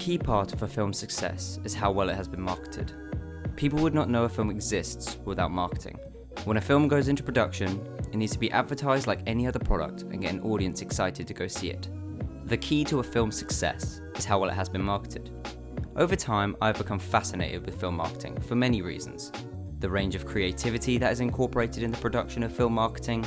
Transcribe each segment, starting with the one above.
key part of a film's success is how well it has been marketed. People would not know a film exists without marketing. When a film goes into production, it needs to be advertised like any other product and get an audience excited to go see it. The key to a film's success is how well it has been marketed. Over time, I've become fascinated with film marketing for many reasons. The range of creativity that is incorporated in the production of film marketing,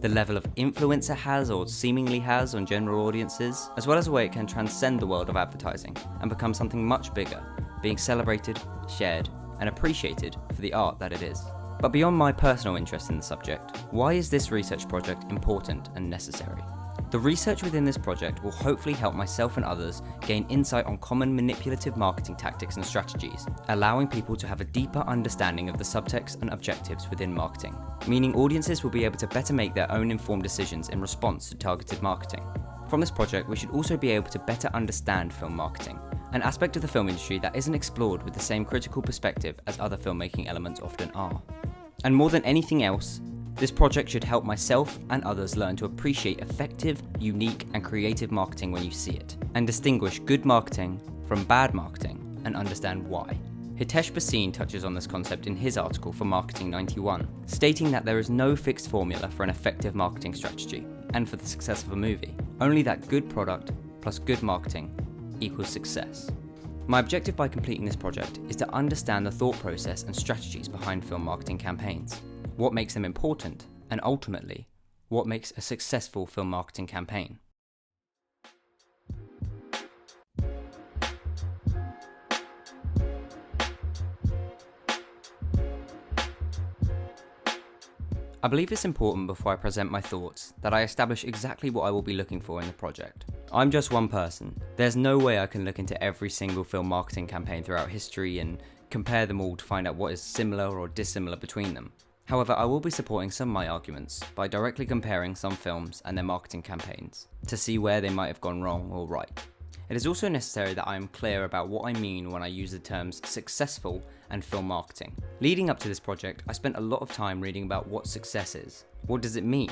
the level of influence it has or seemingly has on general audiences, as well as the way it can transcend the world of advertising and become something much bigger, being celebrated, shared, and appreciated for the art that it is. But beyond my personal interest in the subject, why is this research project important and necessary? The research within this project will hopefully help myself and others gain insight on common manipulative marketing tactics and strategies, allowing people to have a deeper understanding of the subtext and objectives within marketing, meaning audiences will be able to better make their own informed decisions in response to targeted marketing. From this project, we should also be able to better understand film marketing, an aspect of the film industry that isn't explored with the same critical perspective as other filmmaking elements often are. And more than anything else, this project should help myself and others learn to appreciate effective, unique, and creative marketing when you see it, and distinguish good marketing from bad marketing, and understand why. Hitesh Bhasin touches on this concept in his article for Marketing 91, stating that there is no fixed formula for an effective marketing strategy, and for the success of a movie, only that good product plus good marketing equals success. My objective by completing this project is to understand the thought process and strategies behind film marketing campaigns, what makes them important, and ultimately, what makes a successful film marketing campaign. I believe it's important before I present my thoughts that I establish exactly what I will be looking for in the project. I'm just one person. There's no way I can look into every single film marketing campaign throughout history and compare them all to find out what is similar or dissimilar between them. However, I will be supporting some of my arguments by directly comparing some films and their marketing campaigns to see where they might have gone wrong or right. It is also necessary that I am clear about what I mean when I use the terms successful and film marketing. Leading up to this project, I spent a lot of time reading about what success is. What does it mean?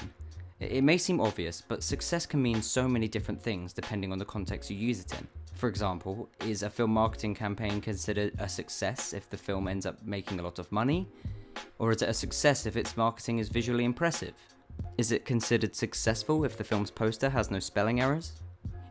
It may seem obvious, but success can mean so many different things depending on the context you use it in. For example, is a film marketing campaign considered a success if the film ends up making a lot of money? Or is it a success if its marketing is visually impressive? Is it considered successful if the film's poster has no spelling errors?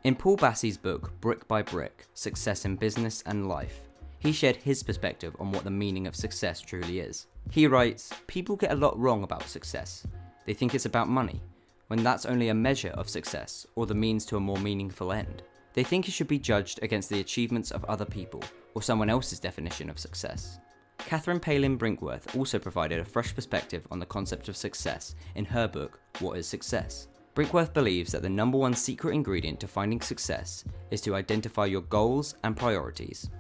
In Paul Bassey's book, Brick by Brick, Success in Business and Life, he shared his perspective on what the meaning of success truly is. He writes, "People get a lot wrong about success. They think it's about money, when that's only a measure of success or the means to a more meaningful end. They think it should be judged against the achievements of other people or someone else's definition of success." Catherine Palin Brinkworth also provided a fresh perspective on the concept of success in her book, What is Success? Brinkworth believes that the number one secret ingredient to finding success is to identify your goals and priorities.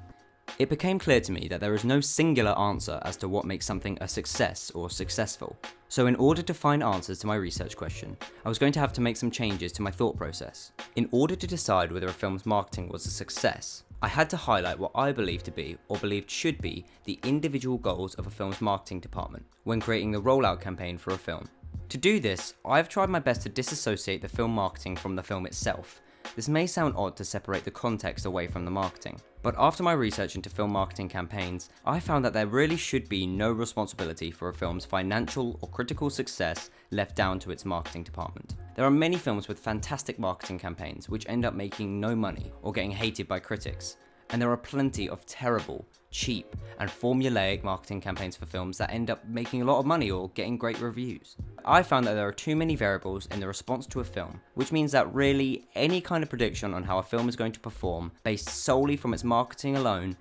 It became clear to me that there is no singular answer as to what makes something a success or successful. So in order to find answers to my research question, I was going to have to make some changes to my thought process. In order to decide whether a film's marketing was a success, I had to highlight what I believe to be, or believed should be, the individual goals of a film's marketing department when creating the rollout campaign for a film. To do this, I've tried my best to disassociate the film marketing from the film itself. This may sound odd to separate the context away from the marketing, but after my research into film marketing campaigns, I found that there really should be no responsibility for a film's financial or critical success left down to its marketing department. There are many films with fantastic marketing campaigns which end up making no money or getting hated by critics, and there are plenty of terrible, cheap, and formulaic marketing campaigns for films that end up making a lot of money or getting great reviews. I found that there are too many variables in the response to a film, which means that really any kind of prediction on how a film is going to perform based solely from its marketing alone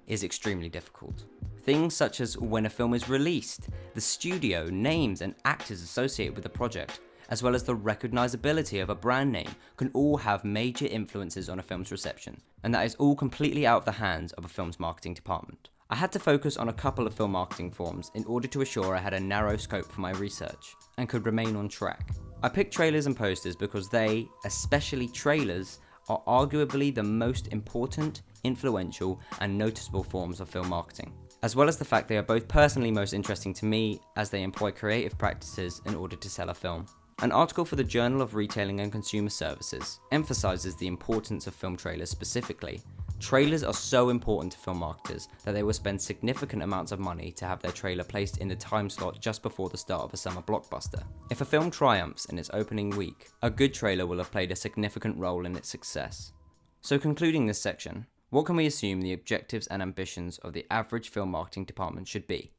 is extremely difficult. Things such as when a film is released, the studio, names, and actors associated with the project, as well as the recognizability of a brand name, can all have major influences on a film's reception, and that is all completely out of the hands of a film's marketing department. I had to focus on a couple of film marketing forms in order to assure I had a narrow scope for my research, and could remain on track. I picked trailers and posters because they, especially trailers, are arguably the most important, influential, and noticeable forms of film marketing, as well as the fact they are both personally most interesting to me as they employ creative practices in order to sell a film. An article for the Journal of Retailing and Consumer Services emphasizes the importance of film trailers specifically, Trailers are so important to film marketers that they will spend significant amounts of money to have their trailer placed in the time slot just before the start of a summer blockbuster. If a film triumphs in its opening week, a good trailer will have played a significant role in its success. So concluding this section, what can we assume the objectives and ambitions of the average film marketing department should be?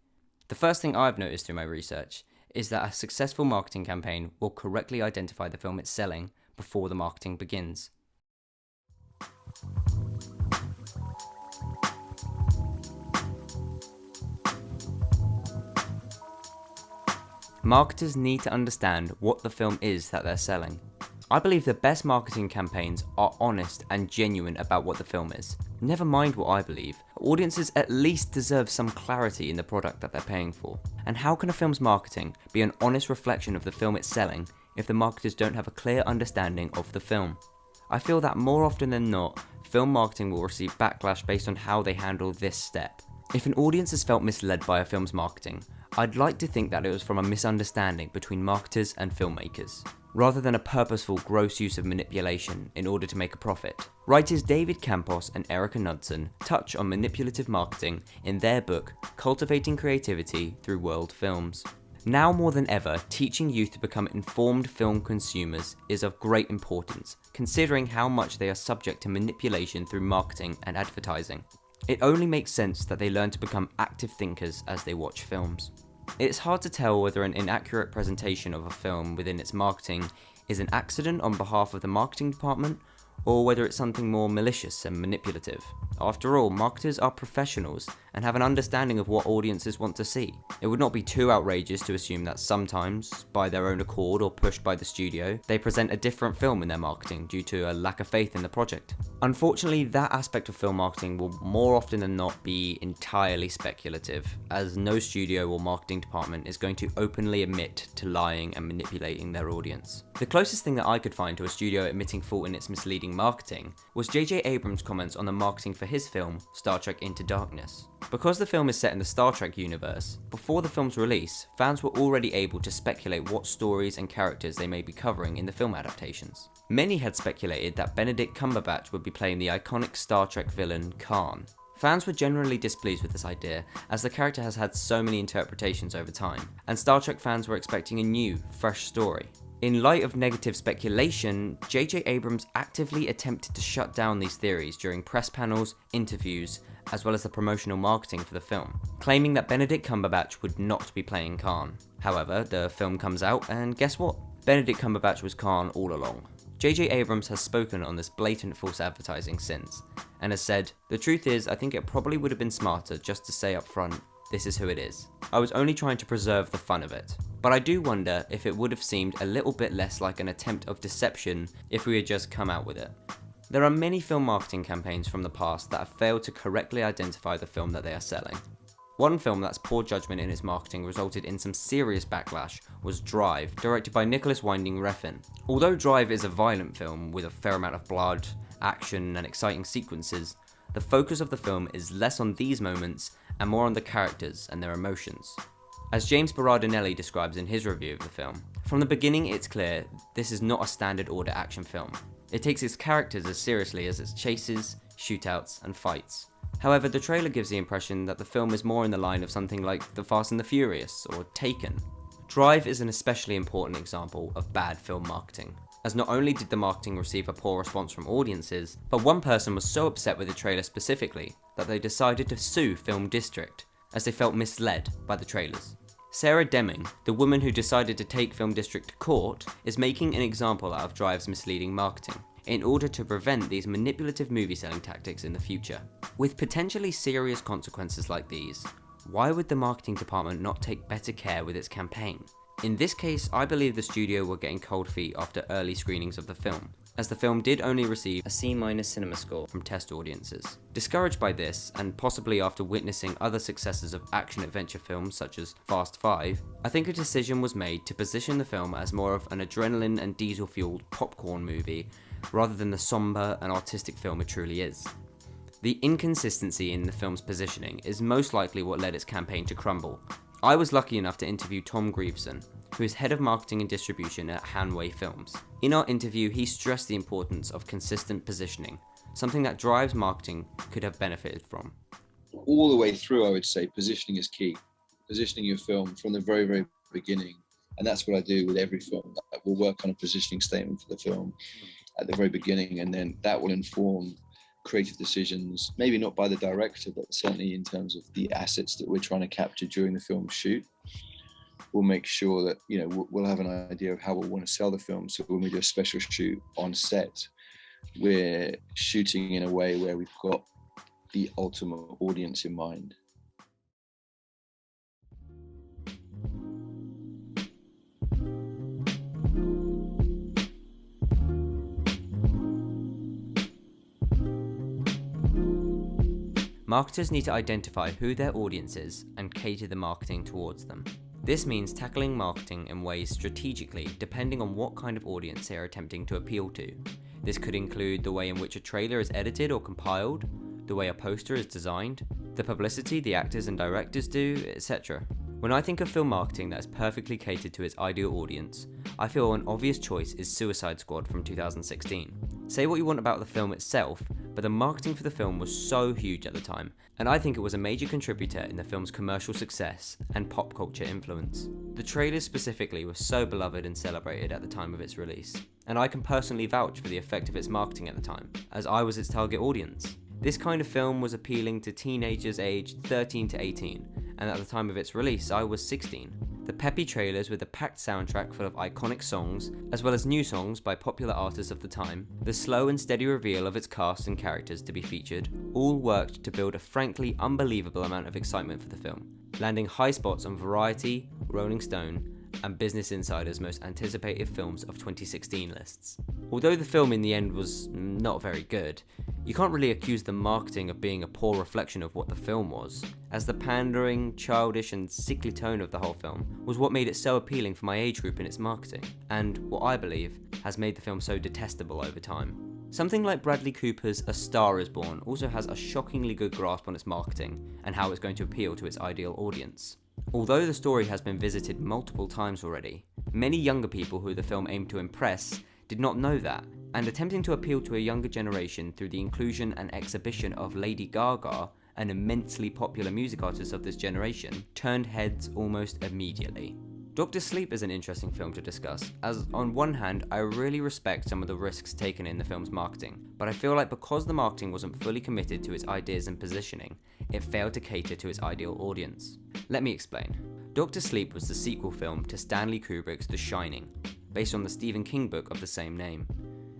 The first thing I've noticed through my research is that a successful marketing campaign will correctly identify the film it's selling before the marketing begins. Marketers need to understand what the film is that they're selling. I believe the best marketing campaigns are honest and genuine about what the film is. Never mind what I believe, audiences at least deserve some clarity in the product that they're paying for. And how can a film's marketing be an honest reflection of the film it's selling if the marketers don't have a clear understanding of the film? I feel that more often than not, film marketing will receive backlash based on how they handle this step. If an audience has felt misled by a film's marketing, I'd like to think that it was from a misunderstanding between marketers and filmmakers, rather than a purposeful gross use of manipulation in order to make a profit. Writers David Campos and Erica Knudsen touch on manipulative marketing in their book, Cultivating Creativity Through World Films. Now more than ever, teaching youth to become informed film consumers is of great importance, considering how much they are subject to manipulation through marketing and advertising. It only makes sense that they learn to become active thinkers as they watch films. It's hard to tell whether an inaccurate presentation of a film within its marketing is an accident on behalf of the marketing department, or whether it's something more malicious and manipulative. After all, marketers are professionals and have an understanding of what audiences want to see. It would not be too outrageous to assume that sometimes, by their own accord or pushed by the studio, they present a different film in their marketing due to a lack of faith in the project. Unfortunately, that aspect of film marketing will more often than not be entirely speculative, as no studio or marketing department is going to openly admit to lying and manipulating their audience. The closest thing that I could find to a studio admitting fault in its misleading marketing was J.J. Abrams' comments on the marketing for his film, Star Trek Into Darkness. Because the film is set in the Star Trek universe, before the film's release, fans were already able to speculate what stories and characters they may be covering in the film adaptations. Many had speculated that Benedict Cumberbatch would be playing the iconic Star Trek villain Khan. Fans were generally displeased with this idea, as the character has had so many interpretations over time, and Star Trek fans were expecting a new, fresh story. In light of negative speculation, J.J. Abrams actively attempted to shut down these theories during press panels, interviews, as well as the promotional marketing for the film, claiming that Benedict Cumberbatch would not be playing Khan. However, the film comes out, and guess what? Benedict Cumberbatch was Khan all along. J.J. Abrams has spoken on this blatant false advertising since, and has said, "The truth is, I think it probably would have been smarter just to say up front, this is who it is. I was only trying to preserve the fun of it. But I do wonder if it would have seemed a little bit less like an attempt of deception if we had just come out with it." There are many film marketing campaigns from the past that have failed to correctly identify the film that they are selling. One film that's poor judgment in its marketing resulted in some serious backlash was Drive, directed by Nicholas Winding Refn. Although Drive is a violent film with a fair amount of blood, action and exciting sequences, the focus of the film is less on these moments and more on the characters and their emotions. As James Berardinelli describes in his review of the film, from the beginning it's clear this is not a standard order action film. It takes its characters as seriously as its chases, shootouts and fights. However, the trailer gives the impression that the film is more in the line of something like The Fast and the Furious or Taken. Drive is an especially important example of bad film marketing, as not only did the marketing receive a poor response from audiences, but one person was so upset with the trailer specifically that they decided to sue Film District, as they felt misled by the trailers. Sarah Deming, the woman who decided to take Film District to court, is making an example out of Drive's misleading marketing, in order to prevent these manipulative movie selling tactics in the future. With potentially serious consequences like these, why would the marketing department not take better care with its campaign? In this case, I believe the studio were getting cold feet after early screenings of the film, as the film did only receive a C- cinema score from test audiences. Discouraged by this, and possibly after witnessing other successes of action-adventure films such as Fast 5, I think a decision was made to position the film as more of an adrenaline and diesel-fueled popcorn movie, rather than the somber and artistic film it truly is. The inconsistency in the film's positioning is most likely what led its campaign to crumble. I was lucky enough to interview Tom Grieveson, who is head of marketing and distribution at Hanway Films. In our interview, he stressed the importance of consistent positioning, something that Drive's marketing could have benefited from? All the way through, I would say positioning is key. Positioning your film from the very, very beginning. And that's what I do with every film. We'll work on a positioning statement for the film at the very beginning, and then that will inform creative decisions, maybe not by the director, but certainly in terms of the assets that we're trying to capture during the film shoot. We'll make sure that, you know, we'll have an idea of how we'll want to sell the film. So when we do a special shoot on set, we're shooting in a way where we've got the ultimate audience in mind. Marketers need to identify who their audience is and cater the marketing towards them. This means tackling marketing in ways strategically depending on what kind of audience they are attempting to appeal to. This could include the way in which a trailer is edited or compiled, the way a poster is designed, the publicity the actors and directors do, etc. When I think of film marketing that is perfectly catered to its ideal audience, I feel an obvious choice is Suicide Squad from 2016. Say what you want about the film itself, but the marketing for the film was so huge at the time, and I think it was a major contributor in the film's commercial success and pop culture influence. The trailers specifically were so beloved and celebrated at the time of its release, and I can personally vouch for the effect of its marketing at the time, as I was its target audience. This kind of film was appealing to teenagers aged 13 to 18, and at the time of its release I was 16. The peppy trailers with a packed soundtrack full of iconic songs, as well as new songs by popular artists of the time, the slow and steady reveal of its cast and characters to be featured, all worked to build a frankly unbelievable amount of excitement for the film, landing high spots on Variety, Rolling Stone, and Business Insider's most anticipated films of 2016 lists. Although the film in the end was not very good, you can't really accuse the marketing of being a poor reflection of what the film was, as the pandering, childish and sickly tone of the whole film was what made it so appealing for my age group in its marketing, and what I believe has made the film so detestable over time. Something like Bradley Cooper's A Star Is Born also has a shockingly good grasp on its marketing and how it's going to appeal to its ideal audience. Although the story has been visited multiple times already, many younger people who the film aimed to impress did not know that, and attempting to appeal to a younger generation through the inclusion and exhibition of Lady Gaga, an immensely popular music artist of this generation, turned heads almost immediately. Dr. Sleep is an interesting film to discuss, as on one hand I really respect some of the risks taken in the film's marketing, but I feel like because the marketing wasn't fully committed to its ideas and positioning, it failed to cater to its ideal audience. Let me explain. Dr. Sleep was the sequel film to Stanley Kubrick's The Shining, based on the Stephen King book of the same name.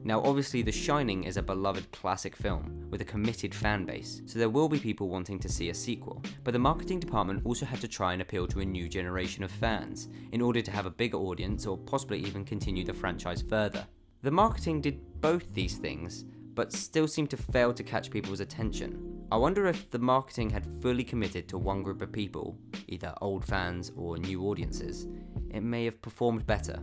Now obviously The Shining is a beloved classic film with a committed fan base, so there will be people wanting to see a sequel, but the marketing department also had to try and appeal to a new generation of fans in order to have a bigger audience or possibly even continue the franchise further. The marketing did both these things, but still seemed to fail to catch people's attention. I wonder if the marketing had fully committed to one group of people, either old fans or new audiences, it may have performed better.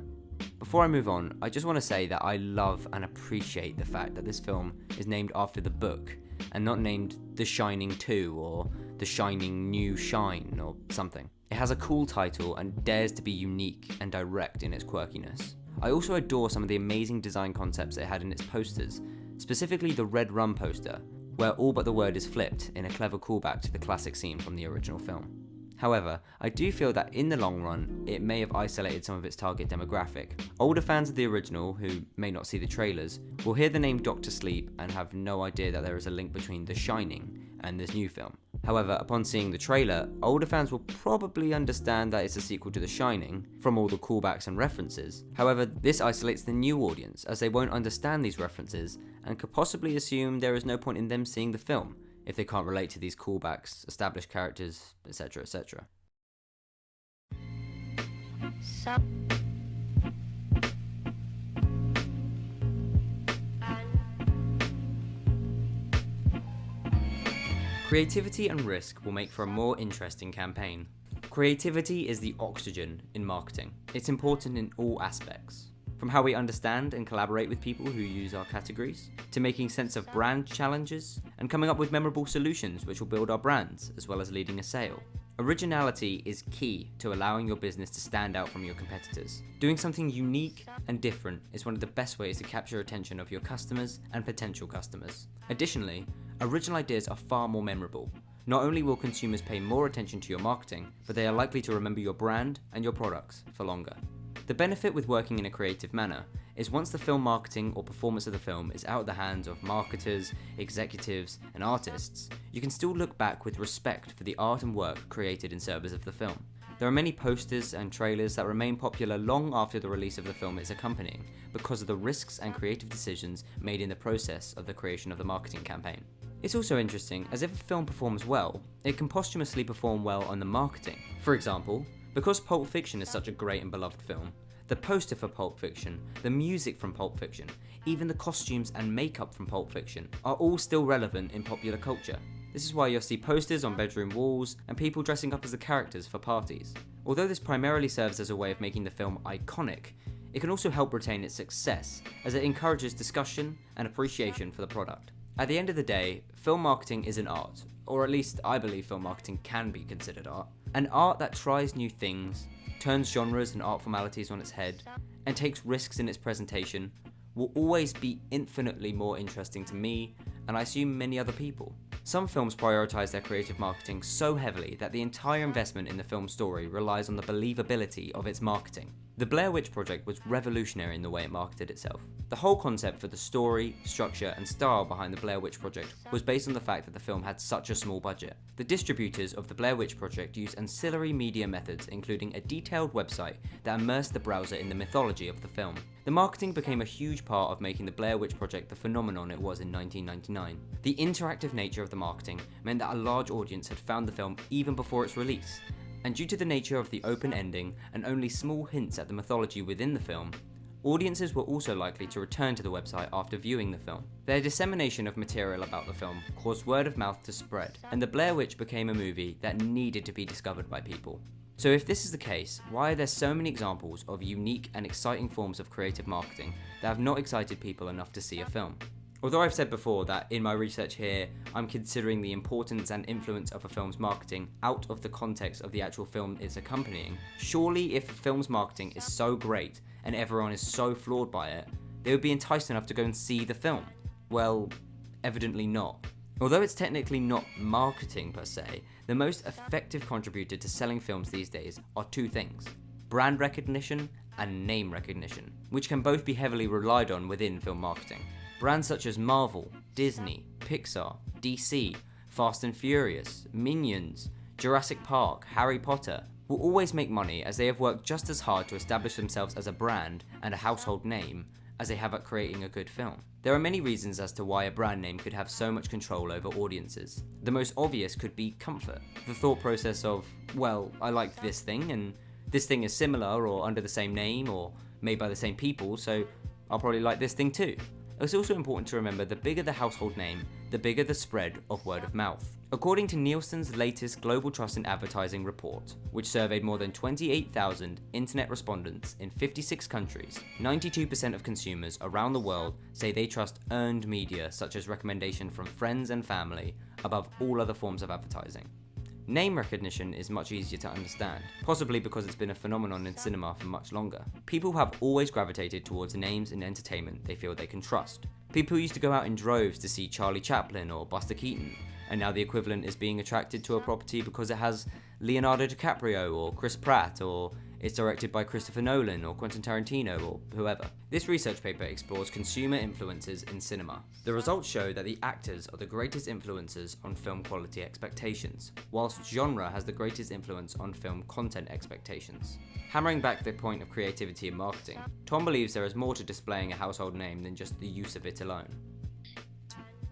Before I move on, I just want to say that I love and appreciate the fact that this film is named after the book and not named The Shining 2 or The Shining New Shine or something. It has a cool title and dares to be unique and direct in its quirkiness. I also adore some of the amazing design concepts it had in its posters, specifically the Red Rum poster, where all but the word is flipped in a clever callback to the classic scene from the original film. However, I do feel that in the long run, it may have isolated some of its target demographic. Older fans of the original, who may not see the trailers, will hear the name Dr. Sleep and have no idea that there is a link between The Shining and this new film. However, upon seeing the trailer, older fans will probably understand that it's a sequel to The Shining, from all the callbacks and references. However, this isolates the new audience, as they won't understand these references and could possibly assume there is no point in them seeing the film, if they can't relate to these callbacks, established characters, etc, etc. Creativity and risk will make for a more interesting campaign. Creativity is the oxygen in marketing. It's important in all aspects. From how we understand and collaborate with people who use our categories, to making sense of brand challenges, and coming up with memorable solutions which will build our brands, as well as leading a sale. Originality is key to allowing your business to stand out from your competitors. Doing something unique and different is one of the best ways to capture attention of your customers and potential customers. Additionally, original ideas are far more memorable. Not only will consumers pay more attention to your marketing, but they are likely to remember your brand and your products for longer. The benefit with working in a creative manner is once the film marketing or performance of the film is out of the hands of marketers, executives, and artists, you can still look back with respect for the art and work created in service of the film. There are many posters and trailers that remain popular long after the release of the film is accompanying, because of the risks and creative decisions made in the process of the creation of the marketing campaign. It's also interesting, as if a film performs well, it can posthumously perform well on the marketing. For example, because Pulp Fiction is such a great and beloved film, the poster for Pulp Fiction, the music from Pulp Fiction, even the costumes and makeup from Pulp Fiction are all still relevant in popular culture. This is why you'll see posters on bedroom walls and people dressing up as the characters for parties. Although this primarily serves as a way of making the film iconic, it can also help retain its success as it encourages discussion and appreciation for the product. At the end of the day, film marketing is an art, or at least I believe film marketing can be considered art. An art that tries new things, turns genres and art formalities on its head, and takes risks in its presentation will always be infinitely more interesting to me, and I assume many other people. Some films prioritize their creative marketing so heavily that the entire investment in the film's story relies on the believability of its marketing. The Blair Witch Project was revolutionary in the way it marketed itself. The whole concept for the story, structure, and style behind the Blair Witch Project was based on the fact that the film had such a small budget. The distributors of the Blair Witch Project used ancillary media methods, including a detailed website that immersed the browser in the mythology of the film. The marketing became a huge part of making the Blair Witch Project the phenomenon it was in 1999. The interactive nature of the marketing meant that a large audience had found the film even before its release, and due to the nature of the open ending and only small hints at the mythology within the film, audiences were also likely to return to the website after viewing the film. Their dissemination of material about the film caused word of mouth to spread, and The Blair Witch became a movie that needed to be discovered by people. So if this is the case, why are there so many examples of unique and exciting forms of creative marketing that have not excited people enough to see a film? Although I've said before that in my research here, I'm considering the importance and influence of a film's marketing out of the context of the actual film it's accompanying, surely if a film's marketing is so great and everyone is so floored by it, they would be enticed enough to go and see the film. Well, evidently not. Although it's technically not marketing per se, the most effective contributor to selling films these days are two things: brand recognition and name recognition, which can both be heavily relied on within film marketing. Brands such as Marvel, Disney, Pixar, DC, Fast and Furious, Minions, Jurassic Park, Harry Potter will always make money as they have worked just as hard to establish themselves as a brand and a household name as they have at creating a good film. There are many reasons as to why a brand name could have so much control over audiences. The most obvious could be comfort. The thought process of, well, I liked this thing and this thing is similar or under the same name or made by the same people, so I'll probably like this thing too. It's also important to remember the bigger the household name, the bigger the spread of word of mouth. According to Nielsen's latest Global Trust in Advertising report, which surveyed more than 28,000 internet respondents in 56 countries, 92% of consumers around the world say they trust earned media such as recommendation from friends and family above all other forms of advertising. Name recognition is much easier to understand, possibly because it's been a phenomenon in cinema for much longer. People have always gravitated towards names in entertainment they feel they can trust. People used to go out in droves to see Charlie Chaplin or Buster Keaton, and now the equivalent is being attracted to a property because it has Leonardo DiCaprio or Chris Pratt, or it's directed by Christopher Nolan or Quentin Tarantino or whoever. This research paper explores consumer influences in cinema. The results show that the actors are the greatest influencers on film quality expectations, whilst genre has the greatest influence on film content expectations. Hammering back the point of creativity in marketing, Tom believes there is more to displaying a household name than just the use of it alone.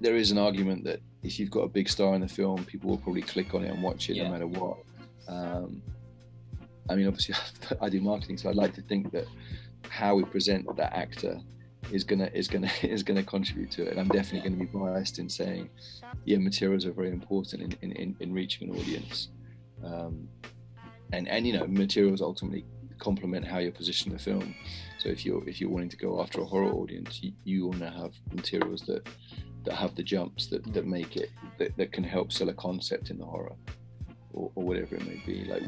There is an argument that if you've got a big star in the film, people will probably click on it and watch it no matter what. I mean, obviously, I do marketing, so I'd like to think that how we present that actor is gonna contribute to it. And I'm definitely going to be biased in saying, yeah, materials are very important in reaching an audience, and you know, materials ultimately complement how you're positioning the film. So if you're wanting to go after a horror audience, you want to have materials that have the jumps that make it that can help sell a concept in the horror. or whatever it may be. Like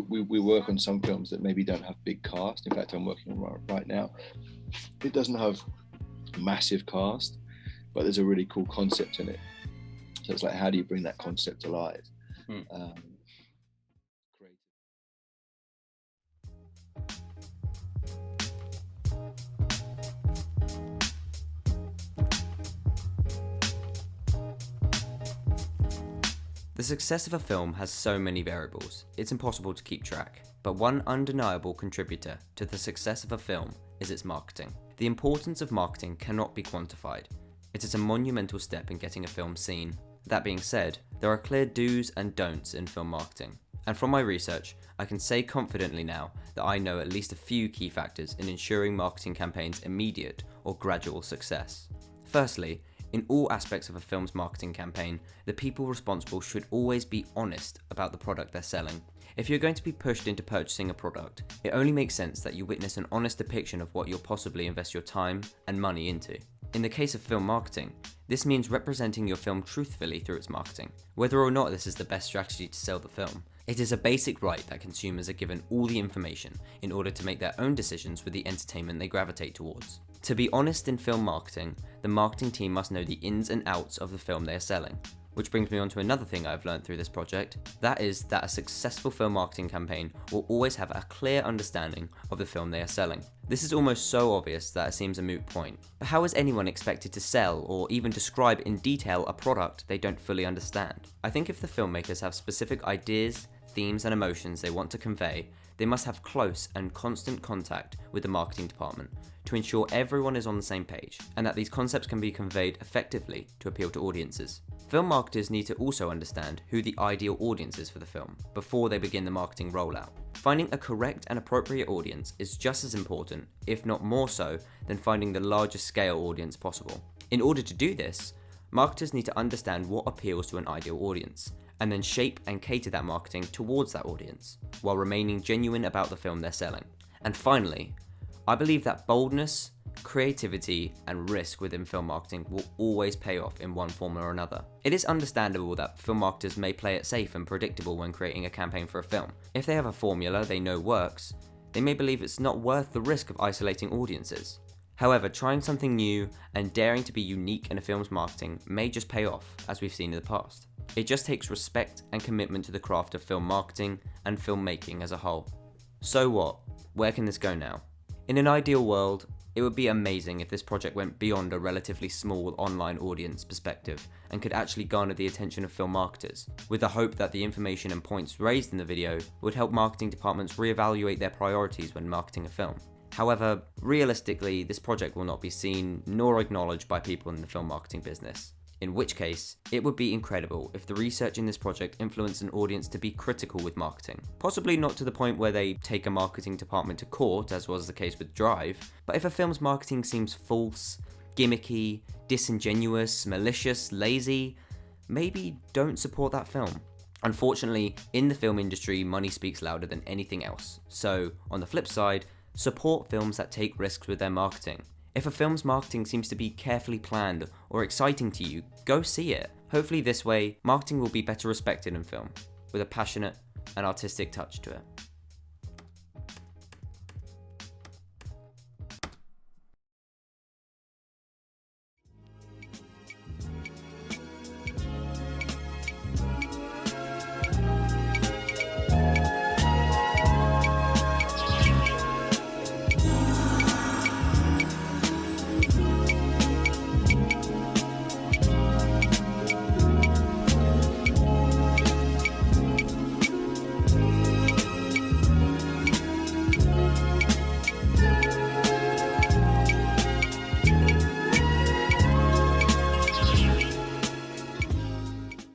we work on some films that maybe don't have big cast. In fact, I'm working on right now. It doesn't have a massive cast, but there's a really cool concept in it. So it's like, how do you bring that concept alive? Creative. The success of a film has so many variables, it's impossible to keep track. But one undeniable contributor to the success of a film is its marketing. The importance of marketing cannot be quantified. It is a monumental step in getting a film seen. That being said, there are clear do's and don'ts in film marketing. And from my research, I can say confidently now that I know at least a few key factors in ensuring marketing campaigns' immediate or gradual success. Firstly, in all aspects of a film's marketing campaign, the people responsible should always be honest about the product they're selling. If you're going to be pushed into purchasing a product, it only makes sense that you witness an honest depiction of what you'll possibly invest your time and money into. In the case of film marketing, this means representing your film truthfully through its marketing. Whether or not this is the best strategy to sell the film, it is a basic right that consumers are given all the information in order to make their own decisions with the entertainment they gravitate towards. To be honest in film marketing, the marketing team must know the ins and outs of the film they are selling. Which brings me on to another thing I've learned through this project, that is that a successful film marketing campaign will always have a clear understanding of the film they are selling. This is almost so obvious that it seems a moot point. But how is anyone expected to sell or even describe in detail a product they don't fully understand? I think if the filmmakers have specific ideas, themes and emotions they want to convey, they must have close and constant contact with the marketing department to ensure everyone is on the same page and that these concepts can be conveyed effectively to appeal to audiences. Film marketers need to also understand who the ideal audience is for the film before they begin the marketing rollout. Finding a correct and appropriate audience is just as important, if not more so, than finding the largest scale audience possible. In order to do this, marketers need to understand what appeals to an ideal audience, and then shape and cater that marketing towards that audience, while remaining genuine about the film they're selling. And finally, I believe that boldness, creativity, and risk within film marketing will always pay off in one form or another. It is understandable that film marketers may play it safe and predictable when creating a campaign for a film. If they have a formula they know works, they may believe it's not worth the risk of isolating audiences. However, trying something new and daring to be unique in a film's marketing may just pay off, as we've seen in the past. It just takes respect and commitment to the craft of film marketing and filmmaking as a whole. So what? Where can this go now? In an ideal world, it would be amazing if this project went beyond a relatively small online audience perspective and could actually garner the attention of film marketers, with the hope that the information and points raised in the video would help marketing departments reevaluate their priorities when marketing a film. However, realistically, this project will not be seen nor acknowledged by people in the film marketing business. In which case, it would be incredible if the research in this project influenced an audience to be critical with marketing. Possibly not to the point where they take a marketing department to court, as was the case with Drive, but if a film's marketing seems false, gimmicky, disingenuous, malicious, lazy, maybe don't support that film. Unfortunately, in the film industry, money speaks louder than anything else. So, on the flip side, support films that take risks with their marketing. If a film's marketing seems to be carefully planned or exciting to you, go see it. Hopefully this way, marketing will be better respected in film, with a passionate and artistic touch to it.